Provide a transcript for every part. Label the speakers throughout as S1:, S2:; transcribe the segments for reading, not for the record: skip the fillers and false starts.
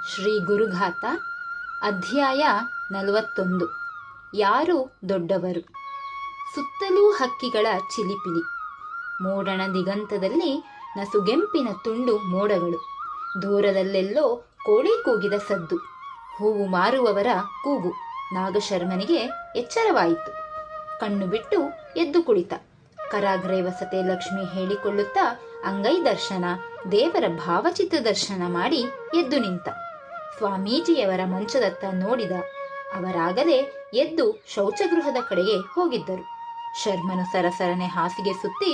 S1: ಶ್ರೀ ಗುರುಘಾತ ಅಧ್ಯಾಯ 41. ಯಾರು ದೊಡ್ಡವರು. ಸುತ್ತಲೂ ಹಕ್ಕಿಗಳ ಚಿಲಿಪಿಲಿ. ಮೋಡಣ ದಿಗಂತದಲ್ಲಿ ನಸುಗೆಂಪಿನ ತುಂಡು ಮೋಡಗಳು. ದೂರದಲ್ಲೆಲ್ಲೋ ಕೋಳಿ ಕೂಗಿದ ಸದ್ದು. ಹೂವು ಮಾರುವವರ ಕೂಗು. ನಾಗಶರ್ಮನಿಗೆ ಎಚ್ಚರವಾಯಿತು. ಕಣ್ಣು ಬಿಟ್ಟು ಎದ್ದು ಕುಳಿತ. ಕರಾಗ್ರೆ ವಸತೆ ಲಕ್ಷ್ಮಿ ಹೇಳಿಕೊಳ್ಳುತ್ತಾ ಅಂಗೈ ದರ್ಶನ, ದೇವರ ಭಾವಚಿತ್ರ ದರ್ಶನ ಮಾಡಿ ಎದ್ದು ನಿಂತ. ಸ್ವಾಮೀಜಿಯವರ ಮಂಚದತ್ತ ನೋಡಿದ. ಅವರಾಗಲೇ ಎದ್ದು ಶೌಚಗೃಹದ ಕಡೆಗೆ ಹೋಗಿದ್ದರು. ಶರ್ಮನು ಸರಸರನೆ ಹಾಸಿಗೆ ಸುತ್ತಿ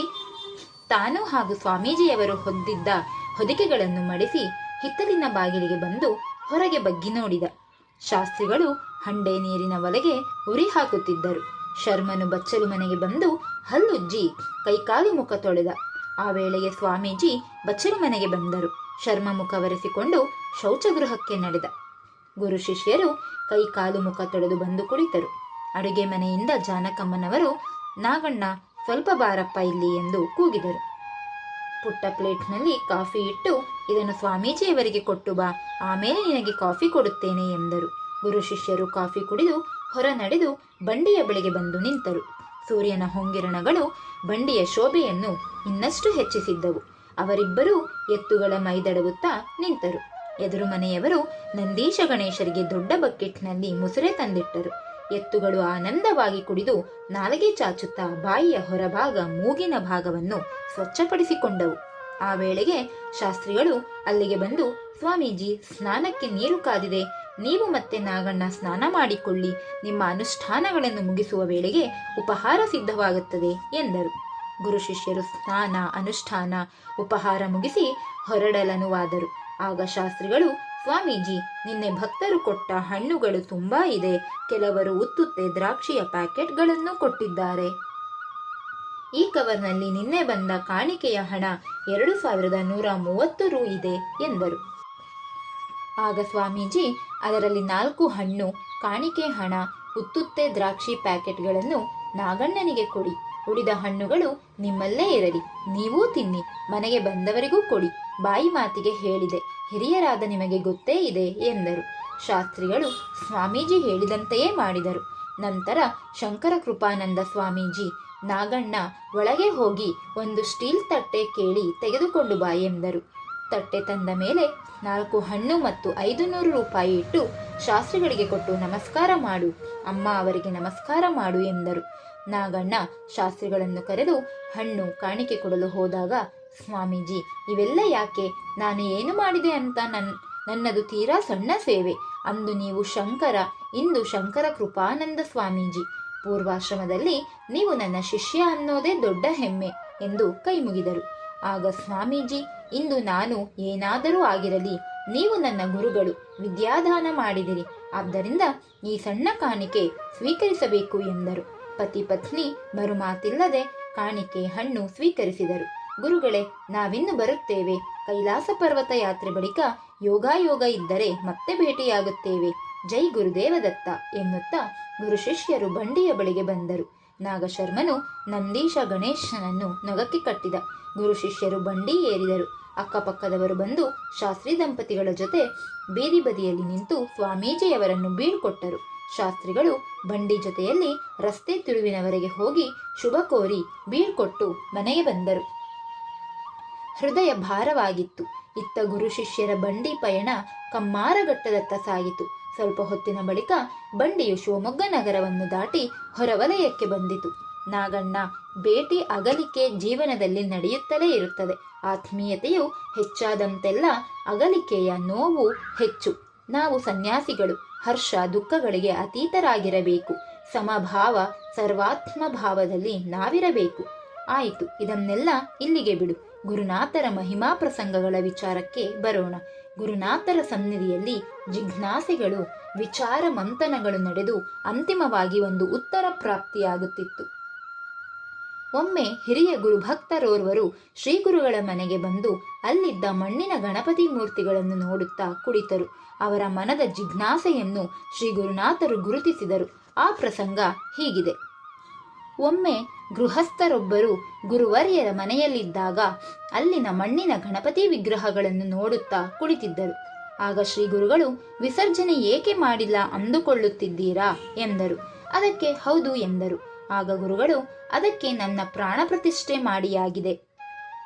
S1: ತಾನು ಹಾಗೂ ಸ್ವಾಮೀಜಿಯವರು ಹೊದ್ದಿದ್ದ ಹೊದಿಕೆಗಳನ್ನು ಮಡಿಸಿ ಹಿತ್ತಲಿನ ಬಾಗಿಲಿಗೆ ಬಂದು ಹೊರಗೆ ಬಗ್ಗಿ ನೋಡಿದ. ಶಾಸ್ತ್ರಿಗಳು ಹಂಡೆ ನೀರಿನ ಒಲೆಗೆ ಉರಿ ಹಾಕುತ್ತಿದ್ದರು. ಶರ್ಮನು ಬಚ್ಚಲು ಮನೆಗೆ ಬಂದು ಹಲ್ಲುಜ್ಜಿ ಕೈಕಾಲು ಮುಖ ತೊಳೆದ. ಆ ವೇಳೆಗೆ ಸ್ವಾಮೀಜಿ ಬಚ್ಚಲು ಮನೆಗೆ ಬಂದರು. ಶರ್ಮ ಮುಖ ಒರೆಸಿಕೊಂಡು ಶೌಚಗೃಹಕ್ಕೆ ನಡೆದ. ಗುರು ಶಿಷ್ಯರು ಕೈಕಾಲು ಮುಖ ತೊಳೆದು ಬಂದು ಕುಳಿತರು. ಅಡುಗೆ ಮನೆಯಿಂದ ಜಾನಕಮ್ಮನವರು, ನಾಗಣ್ಣ ಸ್ವಲ್ಪ ಬಾರಪ್ಪ ಇಲ್ಲಿ ಎಂದು ಕೂಗಿದರು. ಪುಟ್ಟ ಪ್ಲೇಟ್ನಲ್ಲಿ ಕಾಫಿ ಇಟ್ಟು, ಇದನ್ನು ಸ್ವಾಮೀಜಿಯವರಿಗೆ ಕೊಟ್ಟು ಬಾ, ಆಮೇಲೆ ನಿನಗೆ ಕಾಫಿ ಕೊಡುತ್ತೇನೆ ಎಂದರು. ಗುರು ಶಿಷ್ಯರು ಕಾಫಿ ಕುಡಿದು ಹೊರ ನಡೆದು ಬಂಡಿಯ ಬಳಿಗೆ ಬಂದು ನಿಂತರು. ಸೂರ್ಯನ ಹೊಂಗಿರಣಗಳು ಬಂಡಿಯ ಶೋಭೆಯನ್ನು ಇನ್ನಷ್ಟು ಹೆಚ್ಚಿಸಿದ್ದವು. ಅವರಿಬ್ಬರೂ ಎತ್ತುಗಳ ಮೈದಡವುತ್ತಾ ನಿಂತರು. ಎದುರು ಮನೆಯವರು ನಂದೀಶ ಗಣೇಶರಿಗೆ ದೊಡ್ಡ ಬಕೆಟ್ನಲ್ಲಿ ಮುಸುರೆ ತಂದಿಟ್ಟರು. ಎತ್ತುಗಳು ಆನಂದವಾಗಿ ಕುಡಿದು ನಾಲಿಗೆ ಚಾಚುತ್ತಾ ಬಾಯಿಯ ಹೊರಭಾಗ, ಮೂಗಿನ ಭಾಗವನ್ನು ಸ್ವಚ್ಛಪಡಿಸಿಕೊಂಡವು. ಆ ವೇಳೆಗೆ ಶಾಸ್ತ್ರಿಗಳು ಅಲ್ಲಿಗೆ ಬಂದು, ಸ್ವಾಮೀಜಿ, ಸ್ನಾನಕ್ಕೆ ನೀರು ಕಾದಿದೆ, ನೀವು ಮತ್ತೆ ನಾಗಣ್ಣ ಸ್ನಾನ ಮಾಡಿಕೊಳ್ಳಿ, ನಿಮ್ಮ ಅನುಷ್ಠಾನಗಳನ್ನು ಮುಗಿಸುವ ವೇಳೆಗೆ ಉಪಹಾರ ಸಿದ್ಧವಾಗುತ್ತದೆ ಎಂದರು. ಗುರು ಶಿಷ್ಯರು ಸ್ನಾನ, ಅನುಷ್ಠಾನ, ಉಪಹಾರ ಮುಗಿಸಿ ಹೊರಡಲನುವಾದರು. ಆಗ ಶಾಸ್ತ್ರಿಗಳು, ಸ್ವಾಮೀಜಿ, ನಿನ್ನೆ ಭಕ್ತರು ಕೊಟ್ಟ ಹಣ್ಣುಗಳು ತುಂಬಾ ಇದೆ. ಕೆಲವರು ಉತ್ತುತ್ತೆ ದ್ರಾಕ್ಷಿಯ ಪ್ಯಾಕೆಟ್ಗಳನ್ನು ಕೊಟ್ಟಿದ್ದಾರೆ. ಈ ಕವರ್ನಲ್ಲಿ ನಿನ್ನೆ ಬಂದ ಕಾಣಿಕೆಯ ಹಣ 2130 ರೂ ಇದೆ ಎಂದರು. ಆಗ ಸ್ವಾಮೀಜಿ, ಅದರಲ್ಲಿ 4 ಹಣ್ಣು ಕಾಣಿಕೆ ಹಣ, ಉತ್ತುತ್ತೆ ದ್ರಾಕ್ಷಿ ಪ್ಯಾಕೆಟ್ಗಳನ್ನು ನಾಗಣ್ಣನಿಗೆ ಕೊಡಿ. ಉಳಿದ ಹಣ್ಣುಗಳು ನಿಮ್ಮಲ್ಲೇ ಇರಲಿ, ನೀವೂ ತಿನ್ನಿ, ಮನೆಗೆ ಬಂದವರಿಗೂ ಕೊಡಿ. ಬಾಯಿ ಮಾತಿಗೆ ಹೇಳಿದೆ, ಹಿರಿಯರಾದ ನಿಮಗೆ ಗೊತ್ತೇ ಇದೆ ಎಂದರು. ಶಾಸ್ತ್ರಿಗಳು ಸ್ವಾಮೀಜಿ ಹೇಳಿದಂತೆಯೇ ಮಾಡಿದರು. ನಂತರ ಶಂಕರ ಕೃಪಾನಂದ ಸ್ವಾಮೀಜಿ, ನಾಗಣ್ಣ ಒಳಗೆ ಹೋಗಿ ಒಂದು ಸ್ಟೀಲ್ ತಟ್ಟೆ ಕೇಳಿ ತೆಗೆದುಕೊಂಡು ಬಾ ಎಂದರು. ತಟ್ಟೆ ತಂದ ಮೇಲೆ 4 ಹಣ್ಣು ಮತ್ತು 500 ರೂಪಾಯಿ ಇಟ್ಟು ಶಾಸ್ತ್ರಿಗಳಿಗೆ ಕೊಟ್ಟು ನಮಸ್ಕಾರ ಮಾಡು, ಅಮ್ಮ ಅವರಿಗೆ ನಮಸ್ಕಾರ ಮಾಡು ಎಂದರು. ನಾಗಣ್ಣ ಶಾಸ್ತ್ರಿಗಳನ್ನು ಕರೆದು ಹಣ್ಣು ಕಾಣಿಕೆ ಕೊಡಲು ಹೋದಾಗ, ಸ್ವಾಮೀಜಿ, ಇವೆಲ್ಲ ಯಾಕೆ? ನಾನು ಏನು ಮಾಡಿದೆ ಅಂತ? ನನ್ನದು ತೀರಾ ಸಣ್ಣ ಸೇವೆ. ಅಂದು ನೀವು ಶಂಕರ, ಇಂದು ಶಂಕರ ಕೃಪಾನಂದ ಸ್ವಾಮೀಜಿ. ಪೂರ್ವಾಶ್ರಮದಲ್ಲಿ ನೀವು ನನ್ನ ಶಿಷ್ಯ ಅನ್ನೋದೇ ದೊಡ್ಡ ಹೆಮ್ಮೆ ಎಂದು ಕೈ ಮುಗಿದರು. ಆಗ ಸ್ವಾಮೀಜಿ, ಇಂದು ನಾನು ಏನಾದರೂ ಆಗಿರಲಿ, ನೀವು ನನ್ನ ಗುರುಗಳು, ವಿದ್ಯಾದಾನ ಮಾಡಿದಿರಿ, ಆದ್ದರಿಂದ ಈ ಸಣ್ಣ ಕಾಣಿಕೆ ಸ್ವೀಕರಿಸಬೇಕು ಎಂದರು. ಪತಿ ಪತ್ನಿ ಮರುಮಾತಿಲ್ಲದೆ ಕಾಣಿಕೆ ಹಣ್ಣು ಸ್ವೀಕರಿಸಿದರು. ಗುರುಗಳೇ, ನಾವಿನ್ನು ಬರುತ್ತೇವೆ. ಕೈಲಾಸ ಪರ್ವತ ಯಾತ್ರೆ ಬಳಿಕ ಯೋಗಾಯೋಗ ಇದ್ದರೆ ಮತ್ತೆ ಭೇಟಿಯಾಗುತ್ತೇವೆ. ಜೈ ಗುರುದೇವದತ್ತ ಎನ್ನುತ್ತಾ ಗುರು ಶಿಷ್ಯರು ಬಂಡಿಯ ಬಳಿಗೆ ಬಂದರು. ನಾಗಶರ್ಮನು ನಂದೀಶ ಗಣೇಶನನ್ನು ನೊಗಕ್ಕೆ ಕಟ್ಟಿದ. ಗುರು ಶಿಷ್ಯರು ಬಂಡಿ ಏರಿದರು. ಅಕ್ಕಪಕ್ಕದವರು ಬಂದು ಶಾಸ್ತ್ರಿ ದಂಪತಿಗಳ ಜೊತೆ ಬೀದಿ ಬದಿಯಲ್ಲಿ ನಿಂತು ಸ್ವಾಮೀಜಿಯವರನ್ನು ಬೀಳ್ಕೊಟ್ಟರು. ಶಾಸ್ತ್ರಿಗಳು ಬಂಡಿ ಜೊತೆಯಲ್ಲಿ ರಸ್ತೆ ತಿರುವಿನವರೆಗೆ ಹೋಗಿ ಶುಭ ಕೋರಿ ಬೀಳ್ಕೊಟ್ಟು ಮನೆಗೆ ಬಂದರು. ಹೃದಯ ಭಾರವಾಗಿತ್ತು. ಇತ್ತ ಗುರು ಶಿಷ್ಯರ ಬಂಡಿ ಪಯಣ ಕಮ್ಮಾರಘಟ್ಟದತ್ತ ಸಾಗಿತು. ಸ್ವಲ್ಪ ಹೊತ್ತಿನ ಬಳಿಕ ಬಂಡಿಯು ಶಿವಮೊಗ್ಗ ನಗರವನ್ನು ದಾಟಿ ಹೊರವಲಯಕ್ಕೆ ಬಂದಿತು. ನಾಗಣ್ಣ ಭೇಟಿ ಅಗಲಿಕೆ ಜೀವನದಲ್ಲಿ ನಡೆಯುತ್ತಲೇ ಇರುತ್ತದೆ. ಆತ್ಮೀಯತೆಯು ಹೆಚ್ಚಾದಂತೆಲ್ಲ ಅಗಲಿಕೆಯ ನೋವು ಹೆಚ್ಚು. ನಾವು ಸನ್ಯಾಸಿಗಳು ಹರ್ಷ ದುಃಖಗಳಿಗೆ ಅತೀತರಾಗಿರಬೇಕು. ಸಮಭಾವ, ಸರ್ವಾತ್ಮ ಭಾವದಲ್ಲಿ ನಾವಿರಬೇಕು. ಆಯಿತು, ಇದನ್ನೆಲ್ಲ ಇಲ್ಲಿಗೆ ಬಿಡು. ಗುರುನಾಥರ ಮಹಿಮಾ ಪ್ರಸಂಗಗಳ ವಿಚಾರಕ್ಕೆ ಬರೋಣ. ಗುರುನಾಥರ ಸನ್ನಿಧಿಯಲ್ಲಿ ಜಿಜ್ಞಾಸೆಗಳು, ವಿಚಾರ ಮಂಥನಗಳು ನಡೆದು ಅಂತಿಮವಾಗಿ ಒಂದು ಉತ್ತರ ಪ್ರಾಪ್ತಿಯಾಗುತ್ತಿತ್ತು. ಒಮ್ಮೆ ಹಿರಿಯ ಗುರುಭಕ್ತರೋರ್ವರು ಶ್ರೀಗುರುಗಳ ಮನೆಗೆ ಬಂದು ಅಲ್ಲಿದ್ದ ಮಣ್ಣಿನ ಗಣಪತಿ ಮೂರ್ತಿಗಳನ್ನು ನೋಡುತ್ತಾ ಕುಳಿತರು. ಅವರ ಮನದ ಜಿಜ್ಞಾಸೆಯನ್ನು ಶ್ರೀ ಗುರುನಾಥರು ಗುರುತಿಸಿದರು. ಆ ಪ್ರಸಂಗ ಹೀಗಿದೆ. ಒಮ್ಮೆ ಗೃಹಸ್ಥರೊಬ್ಬರು ಗುರುವರ್ಯರ ಮನೆಯಲ್ಲಿದ್ದಾಗ ಅಲ್ಲಿನ ಮಣ್ಣಿನ ಗಣಪತಿ ವಿಗ್ರಹಗಳನ್ನು ನೋಡುತ್ತಾ ಕುಳಿತಿದ್ದರು. ಆಗ ಶ್ರೀ ಗುರುಗಳು, ವಿಸರ್ಜನೆ ಏಕೆ ಮಾಡಿಲ್ಲ ಅಂದುಕೊಳ್ಳುತ್ತಿದ್ದೀರಾ ಎಂದರು. ಅದಕ್ಕೆ ಹೌದು ಎಂದರು. ಆಗ ಗುರುಗಳು, ಅದಕ್ಕೆ ನನ್ನ ಪ್ರಾಣ ಪ್ರತಿಷ್ಠೆ ಮಾಡಿಯಾಗಿದೆ.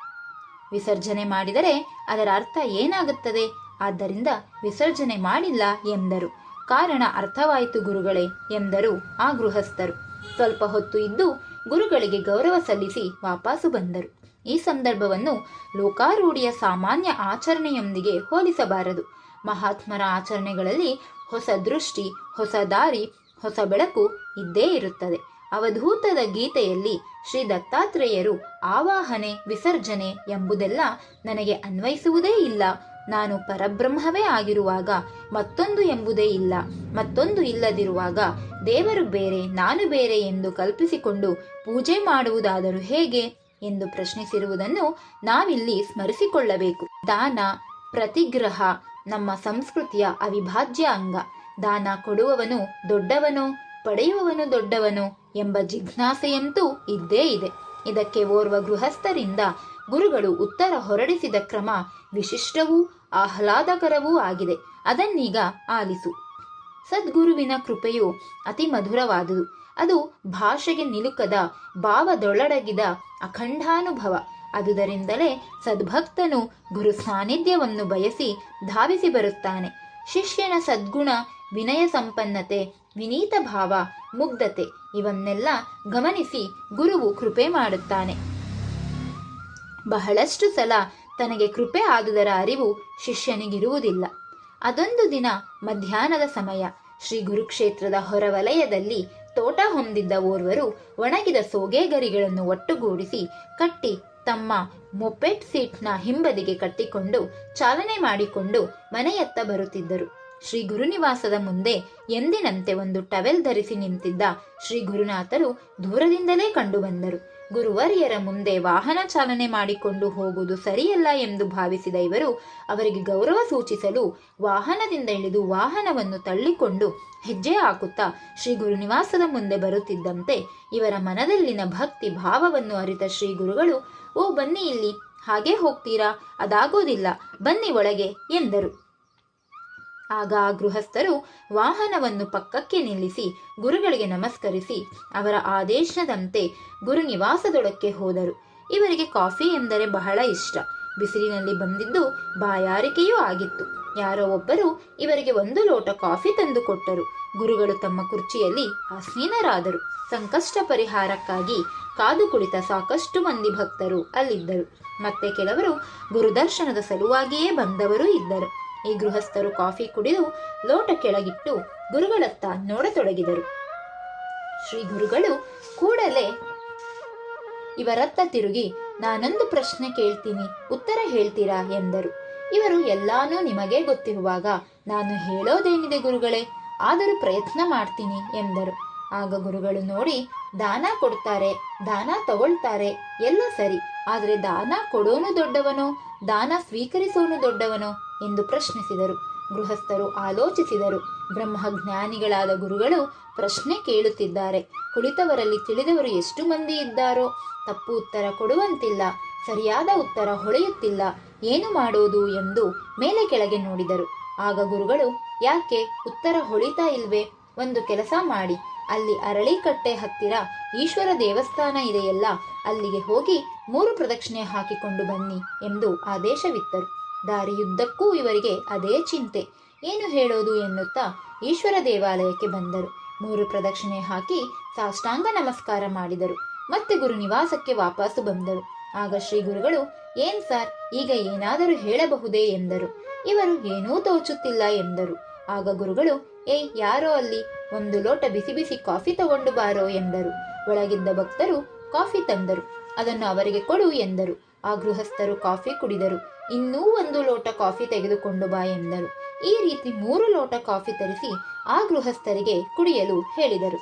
S1: ವಿಸರ್ಜನೆ ಮಾಡಿದರೆ ಅದರ ಅರ್ಥ ಏನಾಗುತ್ತದೆ? ಆದ್ದರಿಂದ ವಿಸರ್ಜನೆ ಮಾಡಿಲ್ಲ ಎಂದರು. ಕಾರಣ ಅರ್ಥವಾಯಿತು ಗುರುಗಳೇ ಎಂದರು ಆ ಗೃಹಸ್ಥರು. ಸ್ವಲ್ಪ ಹೊತ್ತು ಇದ್ದು ಗುರುಗಳಿಗೆ ಗೌರವ ಸಲ್ಲಿಸಿ ವಾಪಸ್ಸು ಬಂದರು. ಈ ಸಂದರ್ಭವನ್ನು ಲೋಕಾರೂಢಿಯ ಸಾಮಾನ್ಯ ಆಚರಣೆಯೊಂದಿಗೆ ಹೋಲಿಸಬಾರದು. ಮಹಾತ್ಮರ ಆಚರಣೆಗಳಲ್ಲಿ ಹೊಸ ದೃಷ್ಟಿ, ಹೊಸ ದಾರಿ, ಹೊಸ ಬೆಳಕು ಇದ್ದೇ ಇರುತ್ತದೆ. ಅವಧೂತದ ಗೀತೆಯಲ್ಲಿ ಶ್ರೀ ದತ್ತಾತ್ರೇಯರು ಆವಾಹನೆ, ವಿಸರ್ಜನೆ ಎಂಬುದೆಲ್ಲ ನನಗೆ ಅನ್ವಯಿಸುವುದೇ ಇಲ್ಲ. ನಾನು ಪರಬ್ರಹ್ಮವೇ ಆಗಿರುವಾಗ ಮತ್ತೊಂದು ಎಂಬುದೇ ಇಲ್ಲ. ಮತ್ತೊಂದು ಇಲ್ಲದಿರುವಾಗ ದೇವರು ಬೇರೆ, ನಾನು ಬೇರೆ ಎಂದು ಕಲ್ಪಿಸಿಕೊಂಡು ಪೂಜೆ ಮಾಡುವುದಾದರೂ ಹೇಗೆ ಎಂದು ಪ್ರಶ್ನಿಸಿರುವುದನ್ನು ನಾವಿಲ್ಲಿ ಸ್ಮರಿಸಿಕೊಳ್ಳಬೇಕು. ದಾನ, ಪ್ರತಿಗ್ರಹ ನಮ್ಮ ಸಂಸ್ಕೃತಿಯ ಅವಿಭಾಜ್ಯ ಅಂಗ. ದಾನ ಕೊಡುವವನು ದೊಡ್ಡವನೋ, ಪಡೆಯುವವನು ದೊಡ್ಡವನೋ ಎಂಬ ಜಿಜ್ಞಾಸೆಯಂತೂ ಇದ್ದೇ ಇದೆ. ಇದಕ್ಕೆ ಓರ್ವ ಗೃಹಸ್ಥರಿಂದ ಗುರುಗಳು ಉತ್ತರ ಹೊರಡಿಸಿದ ಕ್ರಮ ವಿಶಿಷ್ಟವೂ ಆಹ್ಲಾದಕರವೂ ಆಗಿದೆ. ಅದನ್ನೀಗ ಆಲಿಸು. ಸದ್ಗುರುವಿನ ಕೃಪೆಯು ಅತಿ ಮಧುರವಾದುದು. ಅದು ಭಾಷೆಗೆ ನಿಲುಕದ, ಭಾವದೊಳಡಗಿದ ಅಖಂಡಾನುಭವ. ಅದುದರಿಂದಲೇ ಸದ್ಭಕ್ತನು ಗುರು ಸಾನ್ನಿಧ್ಯವನ್ನು ಬಯಸಿ ಧಾವಿಸಿ ಬರುತ್ತಾನೆ. ಶಿಷ್ಯನ ಸದ್ಗುಣ, ವಿನಯ ಸಂಪನ್ನತೆ, ವಿನೀತ ಭಾವ, ಮುಗ್ಧತೆ ಇವನ್ನೆಲ್ಲ ಗಮನಿಸಿ ಗುರುವು ಕೃಪೆ ಮಾಡುತ್ತಾನೆ. ಬಹಳಷ್ಟು ಸಲ ತನಗೆ ಕೃಪೆ ಆದುದರ ಅರಿವು ಶಿಷ್ಯನಿಗಿರುವುದಿಲ್ಲ. ಅದೊಂದು ದಿನ ಮಧ್ಯಾಹ್ನದ ಸಮಯ. ಶ್ರೀ ಗುರುಕ್ಷೇತ್ರದ ಹೊರವಲಯದಲ್ಲಿ ತೋಟ ಹೊಂದಿದ್ದ ಓರ್ವರು ಒಣಗಿದ ಸೋಗೆಗರಿಗಳನ್ನು ಒಟ್ಟುಗೂಡಿಸಿ ಕಟ್ಟಿ ತಮ್ಮ ಮೊಪೆಟ್ ಸೀಟ್ನ ಹಿಂಬದಿಗೆ ಕಟ್ಟಿಕೊಂಡು ಚಾಲನೆ ಮಾಡಿಕೊಂಡು ಮನೆಯತ್ತ ಬರುತ್ತಿದ್ದರು. ಶ್ರೀ ಗುರುನಿವಾಸದ ಮುಂದೆ ಎಂದಿನಂತೆ ಒಂದು ಟವೆಲ್ ಧರಿಸಿ ನಿಂತಿದ್ದ ಶ್ರೀ ಗುರುನಾಥರು ದೂರದಿಂದಲೇ ಕಂಡುಬಂದರು. ಗುರುವರಿಯರ ಮುಂದೆ ವಾಹನ ಚಾಲನೆ ಮಾಡಿಕೊಂಡು ಹೋಗುವುದು ಸರಿಯಲ್ಲ ಎಂದು ಭಾವಿಸಿದ ಇವರು ಅವರಿಗೆ ಗೌರವ ಸೂಚಿಸಲು ವಾಹನದಿಂದ ಇಳಿದು ವಾಹನವನ್ನು ತಳ್ಳಿಕೊಂಡು ಹೆಜ್ಜೆ ಹಾಕುತ್ತಾ ಶ್ರೀ ಗುರುನಿವಾಸದ ಮುಂದೆ ಬರುತ್ತಿದ್ದಂತೆ ಇವರ ಮನದಲ್ಲಿನ ಭಕ್ತಿ ಭಾವವನ್ನು ಅರಿತ ಶ್ರೀ ಗುರುಗಳು, ಓ ಬನ್ನಿ ಇಲ್ಲಿ, ಹಾಗೆ ಹೋಗ್ತೀರಾ? ಅದಾಗೋದಿಲ್ಲ, ಬನ್ನಿ ಒಳಗೆ ಎಂದರು. ಆಗ ಆ ಗೃಹಸ್ಥರು ವಾಹನವನ್ನು ಪಕ್ಕಕ್ಕೆ ನಿಲ್ಲಿಸಿ ಗುರುಗಳಿಗೆ ನಮಸ್ಕರಿಸಿ ಅವರ ಆದೇಶದಂತೆ ಗುರುನಿವಾಸದೊಳಕ್ಕೆ ಹೋದರು. ಇವರಿಗೆ ಕಾಫಿ ಎಂದರೆ ಬಹಳ ಇಷ್ಟ. ಬಿಸಿಲಿನಲ್ಲಿ ಬಂದಿದ್ದು ಬಾಯಾರಿಕೆಯೂ ಆಗಿತ್ತು. ಯಾರೋ ಒಬ್ಬರು ಇವರಿಗೆ 1 ಲೋಟ ಕಾಫಿ ತಂದು ಕೊಟ್ಟರು. ಗುರುಗಳು ತಮ್ಮ ಕುರ್ಚಿಯಲ್ಲಿ ಆಸೀನರಾದರು. ಸಂಕಷ್ಟ ಪರಿಹಾರಕ್ಕಾಗಿ ಕಾದು ಕುಳಿತ ಸಾಕಷ್ಟು ಮಂದಿ ಭಕ್ತರು ಅಲ್ಲಿದ್ದರು. ಮತ್ತೆ ಕೆಲವರು ಗುರುದರ್ಶನದ ಸಲುವಾಗಿಯೇ ಬಂದವರೂ ಇದ್ದರು. ಈ ಗೃಹಸ್ಥರು ಕಾಫಿ ಕುಡಿದು ಲೋಟ ಕೆಳಗಿಟ್ಟು ಗುರುಗಳತ್ತ ನೋಡತೊಡಗಿದರು. ಶ್ರೀ ಗುರುಗಳು ಕೂಡಲೇ ಇವರತ್ತ ತಿರುಗಿ, ನಾನೊಂದು ಪ್ರಶ್ನೆ ಕೇಳ್ತೀನಿ, ಉತ್ತರ ಹೇಳ್ತೀರಾ ಎಂದರು. ಇವರು ಎಲ್ಲಾನೂ ನಿಮಗೇ ಗೊತ್ತಿರುವಾಗ ನಾನು ಹೇಳೋದೇನಿದೆ ಗುರುಗಳೇ, ಆದರೂ ಪ್ರಯತ್ನ ಮಾಡ್ತೀನಿ ಎಂದರು. ಆಗ ಗುರುಗಳು ನೋಡಿ, ದಾನ ಕೊಡ್ತಾರೆ, ದಾನ ತಗೊಳ್ತಾರೆ, ಎಲ್ಲ ಸರಿ, ಆದರೆ ದಾನ ಕೊಡೋನು ದೊಡ್ಡವನೋ, ದಾನ ಸ್ವೀಕರಿಸೋನು ದೊಡ್ಡವನೋ ಎಂದು ಪ್ರಶ್ನಿಸಿದರು. ಗೃಹಸ್ಥರು ಆಲೋಚಿಸಿದರು. ಬ್ರಹ್ಮಜ್ಞಾನಿಗಳಾದ ಗುರುಗಳು ಪ್ರಶ್ನೆ ಕೇಳುತ್ತಿದ್ದಾರೆ. ಕುಳಿತವರಲ್ಲಿ ತಿಳಿದವರು ಎಷ್ಟು ಮಂದಿ ಇದ್ದಾರೋ. ತಪ್ಪು ಉತ್ತರ ಕೊಡುವಂತಿಲ್ಲ, ಸರಿಯಾದ ಉತ್ತರ ಹೊಳೆಯುತ್ತಿಲ್ಲ. ಏನು ಮಾಡೋದು ಎಂದು ಮೇಲೆ ಕೆಳಗೆ ನೋಡಿದರು. ಆಗ ಗುರುಗಳು, ಯಾಕೆ ಉತ್ತರ ಹೊಳಿತಾ ಇಲ್ವೇ? ಒಂದು ಕೆಲಸ ಮಾಡಿ, ಅಲ್ಲಿ ಅರಳಿಕಟ್ಟೆ ಹತ್ತಿರ ಈಶ್ವರ ದೇವಸ್ಥಾನ ಇದೆಯಲ್ಲ, ಅಲ್ಲಿಗೆ ಹೋಗಿ 3 ಪ್ರದಕ್ಷಿಣೆ ಹಾಕಿಕೊಂಡು ಬನ್ನಿ ಎಂದು ಆದೇಶವಿತ್ತರು. ದಾರಿಯುದ್ದಕ್ಕೂ ಇವರಿಗೆ ಅದೇ ಚಿಂತೆ, ಏನು ಹೇಳೋದು ಎನ್ನುತ್ತಾ ಈಶ್ವರ ದೇವಾಲಯಕ್ಕೆ ಬಂದರು. 3 ಪ್ರದಕ್ಷಿಣೆ ಹಾಕಿ ಸಾಷ್ಟಾಂಗ ನಮಸ್ಕಾರ ಮಾಡಿದರು. ಮತ್ತೆ ಗುರು ನಿವಾಸಕ್ಕೆ ವಾಪಸ್ಸು ಬಂದರು. ಆಗ ಶ್ರೀ ಗುರುಗಳು, ಏನ್ ಸರ್, ಈಗ ಏನಾದರೂ ಹೇಳಬಹುದೇ ಎಂದರು. ಇವರು ಏನೂ ತೋಚುತ್ತಿಲ್ಲ ಎಂದರು. ಆಗ ಗುರುಗಳು, ಏಯ್ ಯಾರೋ ಅಲ್ಲಿ, 1 ಲೋಟ ಬಿಸಿ ಬಿಸಿ ಕಾಫಿ ತಗೊಂಡು ಬಾರೋ ಎಂದರು. ಒಳಗಿದ್ದ ಭಕ್ತರು ಕಾಫಿ ತಂದರು. ಅದನ್ನು ಅವರಿಗೆ ಕೊಡು ಎಂದರು. ಆ ಗೃಹಸ್ಥರು ಕಾಫಿ ಕುಡಿದರು. ಇನ್ನೂ 1 ಲೋಟ ಕಾಫಿ ತೆಗೆದುಕೊಂಡು ಬಾ ಎಂದರು. ಈ ರೀತಿ 3 ಲೋಟ ಕಾಫಿ ತರಿಸಿ ಆ ಗೃಹಸ್ಥರಿಗೆ ಕುಡಿಯಲು ಹೇಳಿದರು.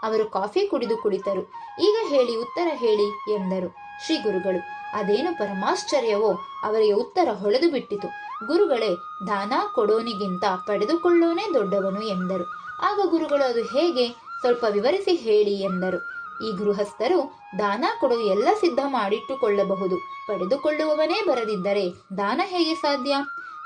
S1: ಅವರು ಕಾಫಿ ಕುಡಿದು ಕುಳಿತರು. ಈಗ ಹೇಳಿ, ಉತ್ತರ ಹೇಳಿ ಎಂದರು ಶ್ರೀ ಗುರುಗಳು. ಅದೇನು ಪರಮಾಶ್ಚರ್ಯವೋ, ಅವರಿಗೆ ಉತ್ತರ ಹೊಳೆದು ಬಿಟ್ಟಿತು. ಗುರುಗಳೇ, ದಾನ ಕೊಡೋನಿಗಿಂತ ಪಡೆದುಕೊಳ್ಳೋನೇ ದೊಡ್ಡವನು ಎಂದರು. ಆಗ ಗುರುಗಳು, ಅದು ಹೇಗೆ, ಸ್ವಲ್ಪ ವಿವರಿಸಿ ಹೇಳಿ ಎಂದರು. ಈ ಗೃಹಸ್ಥರು, ದಾನ ಕೊಡಲು ಎಲ್ಲ ಸಿದ್ಧ ಮಾಡಿಟ್ಟುಕೊಳ್ಳಬಹುದು, ಪಡೆದುಕೊಳ್ಳುವವನೇ ಬರದಿದ್ದರೆ ದಾನ ಹೇಗೆ ಸಾಧ್ಯ?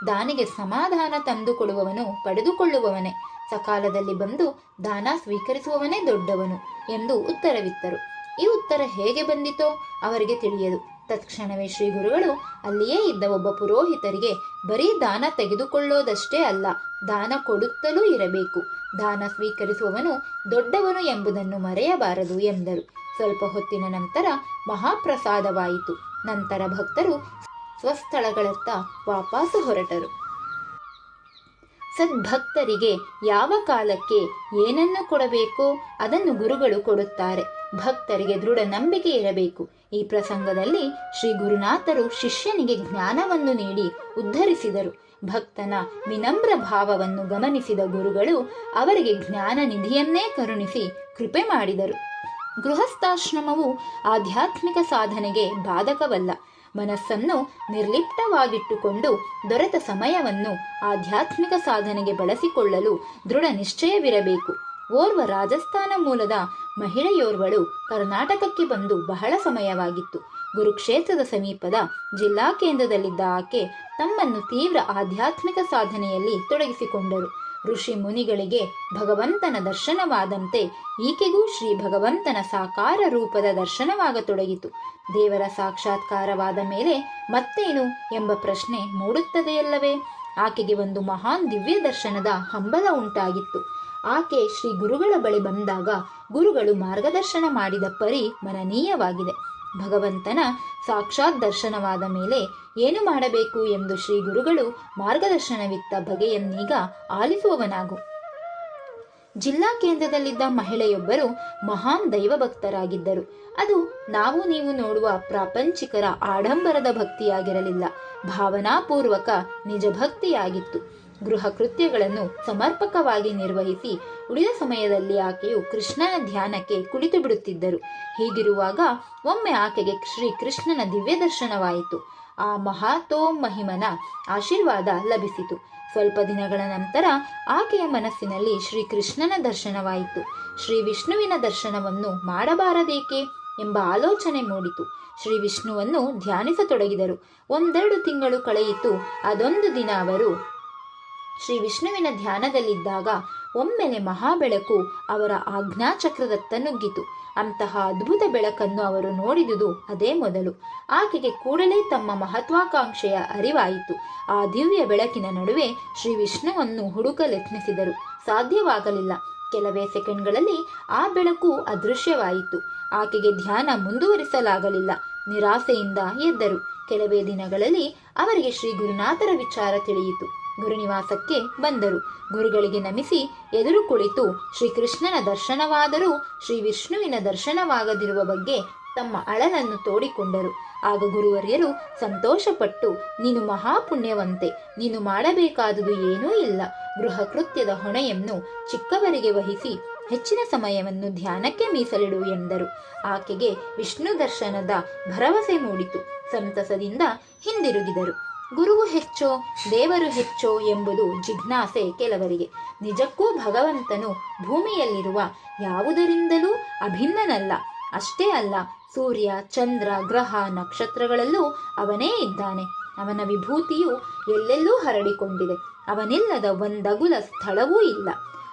S1: ದಾನಿಗೆ ಸಮಾಧಾನ ತಂದುಕೊಡುವವನು ಪಡೆದುಕೊಳ್ಳುವವನೇ, ಸಕಾಲದಲ್ಲಿ ಬಂದು ದಾನ ಸ್ವೀಕರಿಸುವವನೇ ದೊಡ್ಡವನು ಎಂದು ಉತ್ತರವಿತ್ತರು. ಈ ಉತ್ತರ ಹೇಗೆ ಬಂದಿತೋ ಅವರಿಗೆ ತಿಳಿಯದು. ತತ್ಕ್ಷಣವೇ ಶ್ರೀ ಗುರುಗಳು ಅಲ್ಲಿಯೇ ಇದ್ದ ಒಬ್ಬ ಪುರೋಹಿತರಿಗೆ ಬರೀ ದಾನ ತೆಗೆದುಕೊಳ್ಳೋದಷ್ಟೇ ಅಲ್ಲ, ದಾನ ಕೊಡುತ್ತಲೂ ಇರಬೇಕು, ದಾನ ಸ್ವೀಕರಿಸುವವನು ದೊಡ್ಡವನು ಎಂಬುದನ್ನು ಮರೆಯಬಾರದು ಎಂದರು. ಸ್ವಲ್ಪ ಹೊತ್ತಿನ ನಂತರ ಮಹಾಪ್ರಸಾದವಾಯಿತು. ನಂತರ ಭಕ್ತರು ಸ್ವಸ್ಥಳಗಳತ್ತ ವಾಪಸ್ಸು ಹೊರಟರು. ಸದ್ಭಕ್ತರಿಗೆ ಯಾವ ಕಾಲಕ್ಕೆ ಏನನ್ನು ಕೊಡಬೇಕೋ ಅದನ್ನು ಗುರುಗಳು ಕೊಡುತ್ತಾರೆ. ಭಕ್ತರಿಗೆ ದೃಢ ನಂಬಿಕೆ ಇರಬೇಕು. ಈ ಪ್ರಸಂಗದಲ್ಲಿ ಶ್ರೀ ಗುರುನಾಥರು ಶಿಷ್ಯನಿಗೆ ಜ್ಞಾನವನ್ನು ನೀಡಿ ಉದ್ಧರಿಸಿದರು. ಭಕ್ತನ ವಿನಮ್ರ ಭಾವವನ್ನು ಗಮನಿಸಿದ ಗುರುಗಳು ಅವರಿಗೆ ಜ್ಞಾನ ನಿಧಿಯನ್ನೇ ಕರುಣಿಸಿ ಕೃಪೆ ಮಾಡಿದರು. ಗೃಹಸ್ಥಾಶ್ರಮವು ಆಧ್ಯಾತ್ಮಿಕ ಸಾಧನೆಗೆ ಬಾಧಕವಲ್ಲ. ಮನಸ್ಸನ್ನು ನಿರ್ಲಿಪ್ತವಾಗಿಟ್ಟುಕೊಂಡು ದೊರೆತ ಸಮಯವನ್ನು ಆಧ್ಯಾತ್ಮಿಕ ಸಾಧನೆಗೆ ಬಳಸಿಕೊಳ್ಳಲು ದೃಢ ನಿಶ್ಚಯವಿರಬೇಕು. ಓರ್ವ ರಾಜಸ್ಥಾನ ಮೂಲದ ಮಹಿಳೆಯೋರ್ವಳು ಕರ್ನಾಟಕಕ್ಕೆ ಬಂದು ಬಹಳ ಸಮಯವಾಗಿತ್ತು. ಗುರುಕ್ಷೇತ್ರದ ಸಮೀಪದ ಜಿಲ್ಲಾ ಕೇಂದ್ರದಲ್ಲಿದ್ದ ಆಕೆ ತಮ್ಮನ್ನು ತೀವ್ರ ಆಧ್ಯಾತ್ಮಿಕ ಸಾಧನೆಯಲ್ಲಿ ತೊಡಗಿಸಿಕೊಂಡರು. ಋಷಿ ಮುನಿಗಳಿಗೆ ಭಗವಂತನ ದರ್ಶನವಾದಂತೆ ಈಕೆಗೂ ಶ್ರೀ ಭಗವಂತನ ಸಾಕಾರ ರೂಪದ ದರ್ಶನವಾಗತೊಡಗಿತು. ದೇವರ ಸಾಕ್ಷಾತ್ಕಾರವಾದ ಮೇಲೆ ಮತ್ತೇನು ಎಂಬ ಪ್ರಶ್ನೆ ಮೂಡುತ್ತದೆಯಲ್ಲವೇ? ಆಕೆಗೆ ಒಂದು ಮಹಾನ್ ದಿವ್ಯ ದರ್ಶನದ ಹಂಬಲ ಉಂಟಾಗಿತ್ತು. ಆಕೆ ಶ್ರೀ ಗುರುಗಳ ಬಳಿ ಬಂದಾಗ ಗುರುಗಳು ಮಾರ್ಗದರ್ಶನ ಮಾಡಿದ ಪರಿ ಮನನೀಯವಾಗಿದೆ. ಭಗವಂತನ ಸಾಕ್ಷಾತ್ ದರ್ಶನವಾದ ಮೇಲೆ ಏನು ಮಾಡಬೇಕು ಎಂದು ಶ್ರೀ ಗುರುಗಳು ಮಾರ್ಗದರ್ಶನವಿತ್ತ ಬಗೆಯನ್ನೀಗ ಆಲಿಸುವವನಾಗು. ಜಿಲ್ಲಾ ಕೇಂದ್ರದಲ್ಲಿದ್ದ ಮಹಿಳೆಯೊಬ್ಬರು ಮಹಾನ್ ದೈವಭಕ್ತರಾಗಿದ್ದರು. ಅದು ನಾವು ನೀವು ನೋಡುವ ಪ್ರಾಪಂಚಿಕರ ಆಡಂಬರದ ಭಕ್ತಿಯಾಗಿರಲಿಲ್ಲ, ಭಾವನಾಪೂರ್ವಕ ನಿಜ ಭಕ್ತಿಯಾಗಿತ್ತು. ಗೃಹ ಕೃತ್ಯಗಳನ್ನು ಸಮರ್ಪಕವಾಗಿ ನಿರ್ವಹಿಸಿ ಉಳಿದ ಸಮಯದಲ್ಲಿ ಆಕೆಯು ಕೃಷ್ಣನ ಧ್ಯಾನಕ್ಕೆ ಕುಳಿತು ಬಿಡುತ್ತಿದ್ದರು. ಹೀಗಿರುವಾಗ ಒಮ್ಮೆ ಆಕೆಗೆ ಶ್ರೀ ಕೃಷ್ಣನ ದಿವ್ಯ ದರ್ಶನವಾಯಿತು. ಆ ಮಹಿಮನ ಆಶೀರ್ವಾದ ಲಭಿಸಿತು. ಸ್ವಲ್ಪ ದಿನಗಳ ನಂತರ ಆಕೆಯ ಮನಸ್ಸಿನಲ್ಲಿ ಶ್ರೀಕೃಷ್ಣನ ದರ್ಶನವಾಯಿತು. ಶ್ರೀ ವಿಷ್ಣುವಿನ ದರ್ಶನವನ್ನು ಮಾಡಬಾರದೇಕೆ ಎಂಬ ಆಲೋಚನೆ ಮೂಡಿತು. ಶ್ರೀ ವಿಷ್ಣುವನ್ನು ಧ್ಯಾನಿಸತೊಡಗಿದರು. 1-2 ತಿಂಗಳು ಕಳೆಯಿತು. ಅದೊಂದು ದಿನ ಅವರು ಶ್ರೀ ವಿಷ್ಣುವಿನ ಧ್ಯಾನದಲ್ಲಿದ್ದಾಗ ಒಮ್ಮೆಲೆ ಮಹಾಬೆಳಕು ಅವರ ಆಜ್ಞಾಚಕ್ರದತ್ತ ನುಗ್ಗಿತು. ಅಂತಹ ಅದ್ಭುತ ಬೆಳಕನ್ನು ಅವರು ನೋಡಿದುದು ಅದೇ ಮೊದಲು. ಆಕೆಗೆ ಕೂಡಲೇ ತಮ್ಮ ಮಹತ್ವಾಕಾಂಕ್ಷೆಯ ಅರಿವಾಯಿತು. ಆ ದಿವ್ಯ ಬೆಳಕಿನ ನಡುವೆ ಶ್ರೀ ವಿಷ್ಣುವನ್ನು ಹುಡುಕಲೆತ್ನಿಸಿದರು. ಸಾಧ್ಯವಾಗಲಿಲ್ಲ. ಕೆಲವೇ ಸೆಕೆಂಡ್ಗಳಲ್ಲಿ ಆ ಬೆಳಕು ಅದೃಶ್ಯವಾಯಿತು. ಆಕೆಗೆ ಧ್ಯಾನ ಮುಂದುವರಿಸಲಾಗಲಿಲ್ಲ. ನಿರಾಸೆಯಿಂದ ಎದ್ದರು. ಕೆಲವೇ ದಿನಗಳಲ್ಲಿ ಅವರಿಗೆ ಶ್ರೀ ಗುರುನಾಥರ ವಿಚಾರ ತಿಳಿಯಿತು. ಗುರುನಿವಾಸಕ್ಕೆ ಬಂದರು. ಗುರುಗಳಿಗೆ ನಮಿಸಿ ಎದುರು ಕುಳಿತು ಶ್ರೀಕೃಷ್ಣನ ದರ್ಶನವಾದರೂ ಶ್ರೀ ವಿಷ್ಣುವಿನ ದರ್ಶನವಾಗದಿರುವ ಬಗ್ಗೆ ತಮ್ಮ ಅಳಲನ್ನು ತೋಡಿಕೊಂಡರು. ಆಗ ಗುರುವರ್ಯರು ಸಂತೋಷಪಟ್ಟು, ನೀನು ಮಹಾಪುಣ್ಯವಂತೆ, ನೀನು ಮಾಡಬೇಕಾದುದು ಏನೂ ಇಲ್ಲ. ಗೃಹ ಕೃತ್ಯದ ಹೊಣೆಯನ್ನು ಚಿಕ್ಕವರಿಗೆ ವಹಿಸಿ ಹೆಚ್ಚಿನ ಸಮಯವನ್ನು ಧ್ಯಾನಕ್ಕೆ ಮೀಸಲಿಡು ಎಂದರು. ಆಕೆಗೆ ವಿಷ್ಣು ದರ್ಶನದ ಭರವಸೆ ಮೂಡಿತು. ಸಂತಸದಿಂದ ಹಿಂದಿರುಗಿದರು. ಗುರುವು ಹೆಚ್ಚೋ ದೇವರು ಹೆಚ್ಚೋ ಎಂಬುದು ಜಿಜ್ಞಾಸೆ ಕೆಲವರಿಗೆ. ನಿಜಕ್ಕೂ ಭಗವಂತನು ಭೂಮಿಯಲ್ಲಿರುವ ಯಾವುದರಿಂದಲೂ ಅಭಿನ್ನನಲ್ಲ. ಅಷ್ಟೇ ಅಲ್ಲ, ಸೂರ್ಯ, ಚಂದ್ರ, ಗ್ರಹ, ನಕ್ಷತ್ರಗಳಲ್ಲೂ ಅವನೇ ಇದ್ದಾನೆ. ಅವನ ವಿಭೂತಿಯು ಎಲ್ಲೆಲ್ಲೂ ಹರಡಿಕೊಂಡಿದೆ. ಅವನಿಲ್ಲದ ಒಂದಗುಲ ಸ್ಥಳವೂ ಇಲ್ಲ.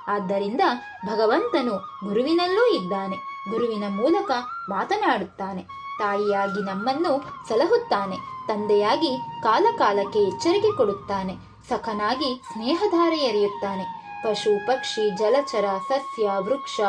S1: ಆದ್ದರಿಂದ ಭಗವಂತನು ಗುರುವಿನಲ್ಲೂ ಇದ್ದಾನೆ. ಗುರುವಿನ ಮೂಲಕ ಮಾತನಾಡುತ್ತಾನೆ. ತಾಯಿಯಾಗಿ ನಮ್ಮನ್ನು ಸಲಹುತ್ತಾನೆ. ತಂದೆಯಾಗಿ ಕಾಲಕಾಲಕ್ಕೆ ಎಚ್ಚರಿಕೆ ಕೊಡುತ್ತಾನೆ. ಸಖನಾಗಿ ಸ್ನೇಹಧಾರೆ ಎರೆಯುತ್ತಾನೆ. ಪಶು, ಪಕ್ಷಿ, ಜಲಚರ, ಸಸ್ಯ, ವೃಕ್ಷ,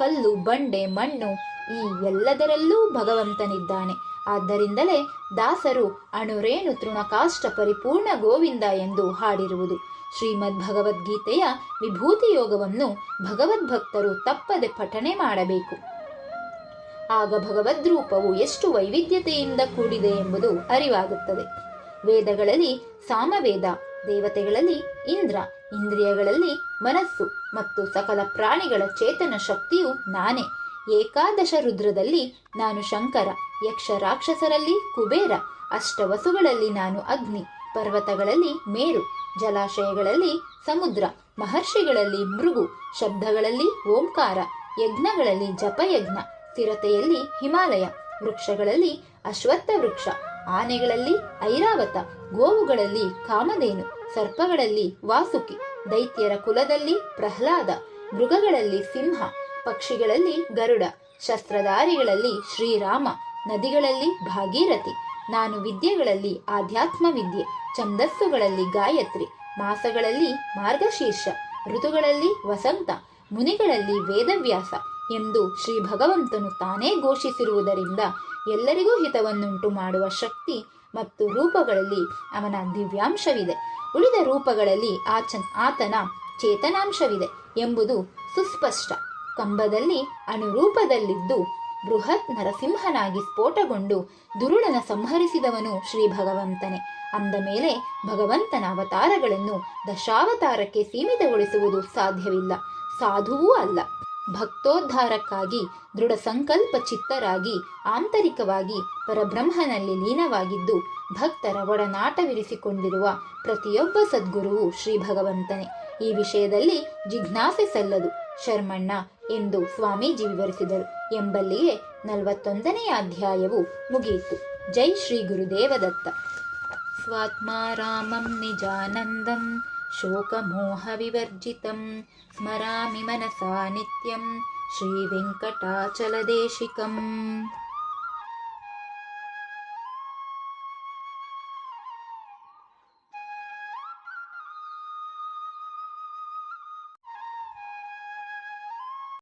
S1: ಕಲ್ಲು, ಬಂಡೆ, ಮಣ್ಣು ಈ ಎಲ್ಲದರಲ್ಲೂ ಭಗವಂತನಿದ್ದಾನೆ. ಆದ್ದರಿಂದಲೇ ದಾಸರು ಅಣುರೇಣು ತೃಣಕಾಷ್ಟ ಪರಿಪೂರ್ಣ ಗೋವಿಂದ ಎಂದು ಹಾಡಿರುವುದು. ಶ್ರೀಮದ್ ಭಗವದ್ಗೀತೆಯ ವಿಭೂತಿ ಯೋಗವನ್ನು ಭಗವದ್ಭಕ್ತರು ತಪ್ಪದೆ ಪಠನೆ ಮಾಡಬೇಕು. ಆಗ ಭಗವದ್ರೂಪವು ಎಷ್ಟು ವೈವಿಧ್ಯತೆಯಿಂದ ಕೂಡಿದೆ ಎಂಬುದು ಅರಿವಾಗುತ್ತದೆ. ವೇದಗಳಲ್ಲಿ ಸಾಮವೇದ, ದೇವತೆಗಳಲ್ಲಿ ಇಂದ್ರ, ಇಂದ್ರಿಯಗಳಲ್ಲಿ ಮನಸ್ಸು ಮತ್ತು ಸಕಲ ಪ್ರಾಣಿಗಳ ಚೇತನ ಶಕ್ತಿಯು ನಾನೇ. ಏಕಾದಶ ರುದ್ರದಲ್ಲಿ ನಾನು ಶಂಕರ, ಯಕ್ಷ ರಾಕ್ಷಸರಲ್ಲಿ ಕುಬೇರ, ಅಷ್ಟವಸುಗಳಲ್ಲಿ ನಾನು ಅಗ್ನಿ, ಪರ್ವತಗಳಲ್ಲಿ ಮೇರು, ಜಲಾಶಯಗಳಲ್ಲಿ ಸಮುದ್ರ, ಮಹರ್ಷಿಗಳಲ್ಲಿ ಮೃಗು, ಶಬ್ದಗಳಲ್ಲಿ ಓಂಕಾರ, ಯಜ್ಞಗಳಲ್ಲಿ ಜಪಯಜ್ಞ, ಸ್ಥಿರತೆಯಲ್ಲಿ ಹಿಮಾಲಯ, ವೃಕ್ಷಗಳಲ್ಲಿ ಅಶ್ವತ್ಥ ವೃಕ್ಷ, ಆನೆಗಳಲ್ಲಿ ಐರಾವತ, ಗೋವುಗಳಲ್ಲಿ ಕಾಮಧೇನು, ಸರ್ಪಗಳಲ್ಲಿ ವಾಸುಕಿ, ದೈತ್ಯರ ಕುಲದಲ್ಲಿ ಪ್ರಹ್ಲಾದ, ಮೃಗಗಳಲ್ಲಿ ಸಿಂಹ, ಪಕ್ಷಿಗಳಲ್ಲಿ ಗರುಡ, ಶಸ್ತ್ರಧಾರಿಗಳಲ್ಲಿ ಶ್ರೀರಾಮ, ನದಿಗಳಲ್ಲಿ ಭಾಗೀರಥಿ. ನಾನು ವಿದ್ಯೆಗಳಲ್ಲಿ ಆಧ್ಯಾತ್ಮ ವಿದ್ಯೆ, ಛಂದಸ್ಸುಗಳಲ್ಲಿ ಗಾಯತ್ರಿ, ಮಾಸಗಳಲ್ಲಿ ಮಾರ್ಗಶೀರ್ಷ, ಋತುಗಳಲ್ಲಿ ವಸಂತ, ಮುನಿಗಳಲ್ಲಿ ವೇದವ್ಯಾಸ ಎಂದು ಶ್ರೀ ಭಗವಂತನು ತಾನೇ ಘೋಷಿಸಿರುವುದರಿಂದ ಎಲ್ಲರಿಗೂ ಹಿತವನ್ನುಂಟು ಮಾಡುವ ಶಕ್ತಿ ಮತ್ತು ರೂಪಗಳಲ್ಲಿ ಅವನ ದಿವ್ಯಾಂಶವಿದೆ. ಉಳಿದ ರೂಪಗಳಲ್ಲಿ ಆತನ ಚೇತನಾಂಶವಿದೆ ಎಂಬುದು ಸುಸ್ಪಷ್ಟ. ಕಂಬದಲ್ಲಿ ಅಣುರೂಪದಲ್ಲಿದ್ದು ಬೃಹತ್ ನರಸಿಂಹನಾಗಿ ಸ್ಫೋಟಗೊಂಡು ದುರುಳನ ಸಂಹರಿಸಿದವನು ಶ್ರೀ ಭಗವಂತನೇ. ಅಂದ ಮೇಲೆ ಭಗವಂತನ ಅವತಾರಗಳನ್ನು ದಶಾವತಾರಕ್ಕೆ ಸೀಮಿತಗೊಳಿಸುವುದು ಸಾಧ್ಯವಿಲ್ಲ, ಸಾಧುವೂ ಅಲ್ಲ. ಭಕ್ತೋದ್ಧಾರಕ್ಕಾಗಿ ದೃಢ ಸಂಕಲ್ಪ ಚಿತ್ತರಾಗಿ ಆಂತರಿಕವಾಗಿ ಪರಬ್ರಹ್ಮನಲ್ಲಿ ಲೀನವಾಗಿದ್ದು ಭಕ್ತರ ಒಡನಾಟವಿರಿಸಿಕೊಂಡಿರುವ ಪ್ರತಿಯೊಬ್ಬ ಸದ್ಗುರುವು ಶ್ರೀ ಭಗವಂತನೇ. ಈ ವಿಷಯದಲ್ಲಿ ಜಿಜ್ಞಾಸೆ ಸಲ್ಲದು ಶರ್ಮಣ್ಣ ಎಂದು ಸ್ವಾಮೀಜಿ ವಿವರಿಸಿದರು. ಎಂಬಲ್ಲಿಗೆ 41ನೇ ಅಧ್ಯಾಯವು ಮುಗಿಯಿತು. ಜೈ ಶ್ರೀ ಗುರುದೇವದತ್ತ. ಸ್ವಾತ್ಮಾ ರಾಮಂ ನಿಜಾನಂದಂ ಶೋಕಮೋಹ ವಿವರ್ಜಿತಂ ಸ್ಮರಾಮಿ ಮನಸಾ ನಿತ್ಯಂ ಶ್ರೀ ವೆಂಕಟಾಚಲದೇಶಿಕಂ.